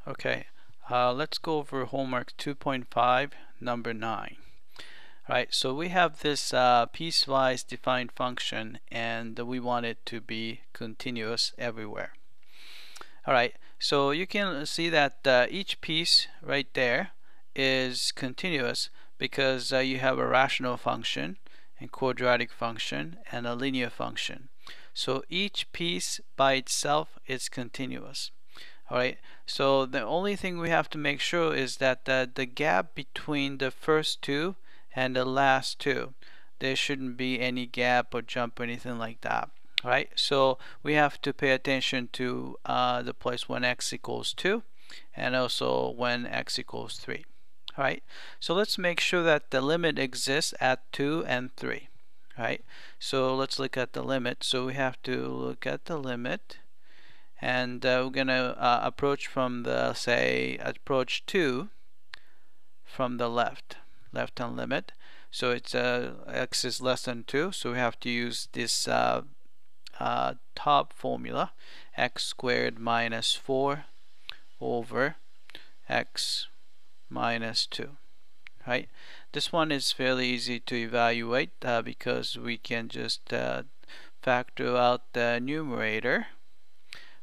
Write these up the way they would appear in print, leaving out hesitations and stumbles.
Okay, let's go over homework 2.5, number 9. Right, so we have this piecewise defined function, and we want it to be continuous everywhere. Alright, so you can see that each piece right there is continuous because you have a rational function, and quadratic function, and a linear function. So each piece by itself is continuous. Alright, so the only thing we have to make sure is that the gap between the first two and the last two, there shouldn't be any gap or jump or anything like that. Alright, so we have to pay attention to the place when x equals 2 and also when x equals 3. Alright, so let's make sure that the limit exists at 2 and 3. Alright, so let's look at the limit. So we have to look at the limit, and we're going to approach from the, say, approach 2 from the left-hand limit. So it's x is less than 2, so we have to use this top formula, x squared minus 4 over x minus 2. Right? This one is fairly easy to evaluate because we can just factor out the numerator,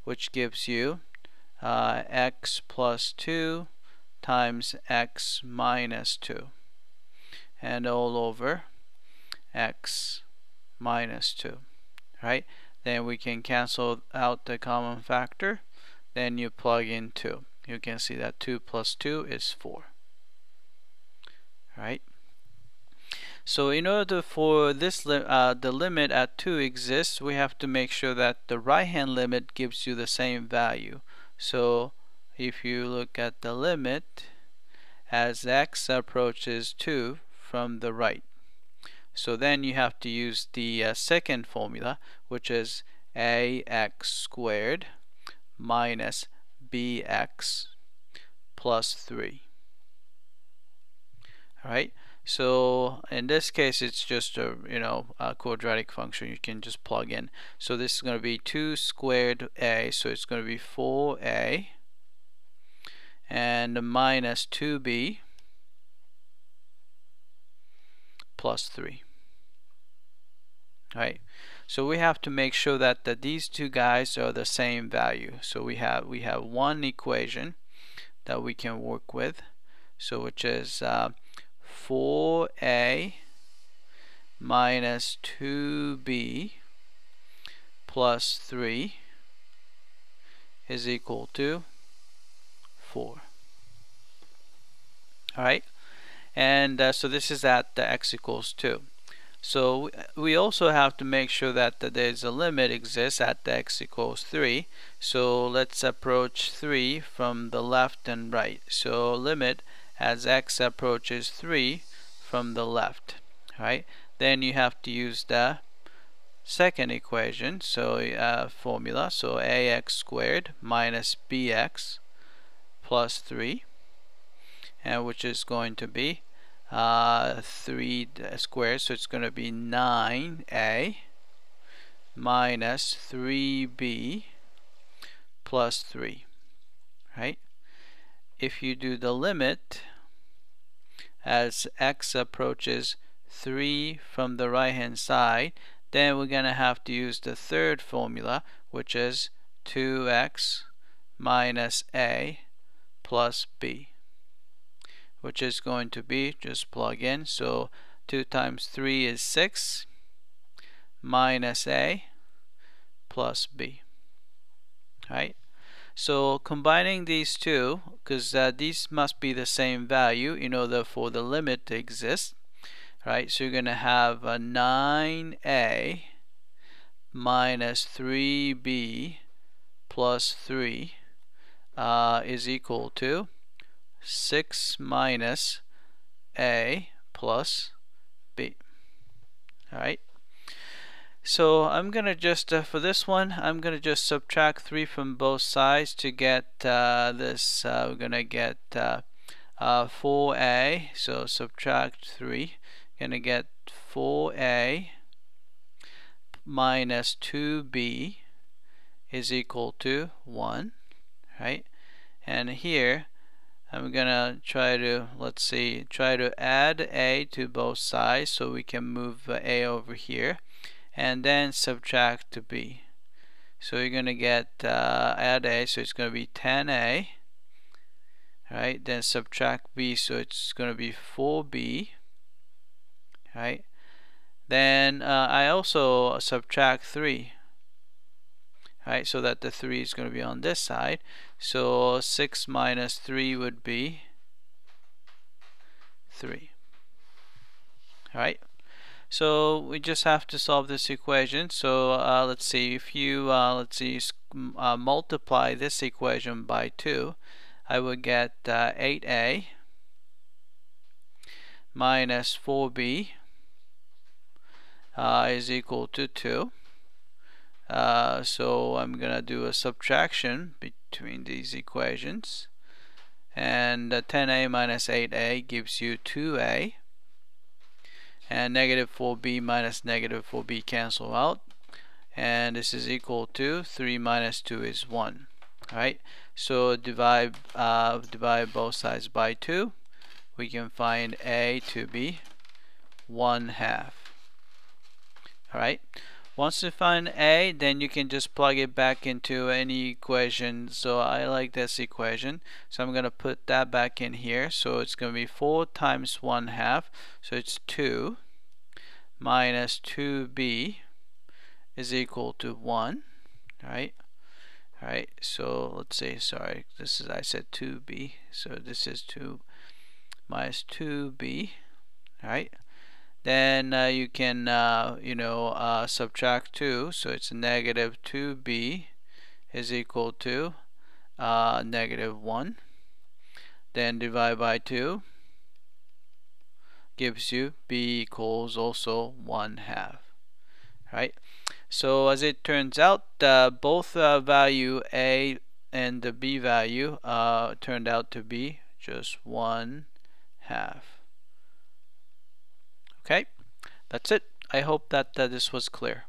which gives you x plus 2 times x minus 2, and all over x minus 2. Right? Then we can cancel out the common factor. Then you plug in 2. You can see that 2 plus 2 is 4. Right? So in order for this the limit at 2 exists, we have to make sure that the right hand limit gives you the same value. So if you look at the limit as x approaches 2 from the right, so then you have to use the second formula, which is ax squared minus bx plus 3. Alright, so in this case it's just a a quadratic function you can just plug in. So this is going to be 2 squared a, so it's going to be 4a, and minus 2b plus 3. Alright, so we have to make sure that these two guys are the same value. So we have one equation that we can work with, so which is 4a minus 2b plus 3 is equal to 4. Alright, and so this is at x equals 2. So we also have to make sure that there's a limit exists at x equals 3. So let's approach 3 from the left and right. So limit as x approaches 3 from the left. Right? Then you have to use the second equation, so formula. So ax squared minus bx plus 3, and which is going to be 3 squared, so it's going to be 9a minus 3b plus 3. Right? If you do the limit as x approaches 3 from the right hand side, then we're going to have to use the third formula, which is 2x minus a plus b, which is going to be, just plug in, so 2 times 3 is 6 minus a plus b. Right? So combining these two, because these must be the same value in order for the limit to exist. Right? So you're going to have a 9a minus 3b plus 3 is equal to 6 minus a plus b. Alright, so I'm gonna just for this one I'm gonna just subtract 3 from both sides to get this. We're gonna get 4a, so subtract 3, gonna get 4a minus 2b is equal to 1. Right? And here I'm gonna try to, let's see, try to add a to both sides so we can move a over here, and then subtract to b. So you're gonna get add a, so it's gonna be 10a, right? Then subtract b, so it's gonna be 4b, right? Then I also subtract 3, right? So that the 3 is going to be on this side. So 6 minus 3 would be 3. Right? So we just have to solve this equation. So let's see, if you multiply this equation by 2, I would get 8a minus 4b is equal to 2. So I'm gonna do a subtraction between these equations, and 10a minus 8a gives you 2a, and negative 4b minus negative 4b cancel out, and this is equal to 3 minus 2 is 1. Alright, so divide both sides by 2. We can find a to be 1/2. Alright, once you find a, then you can just plug it back into any equation. So I like this equation, so I'm gonna put that back in here. So it's gonna be 4 times 1/2, so it's 2 minus 2b is equal to 1. Alright, so let's say, sorry, this is, I said 2b, so this is 2 minus 2b. Alright, then you can subtract 2, so it's negative 2b is equal to negative 1. Then divide by 2 gives you b equals also 1/2. Right? So as it turns out, both value a and the b value turned out to be just 1/2. Okay, that's it. I hope that this was clear.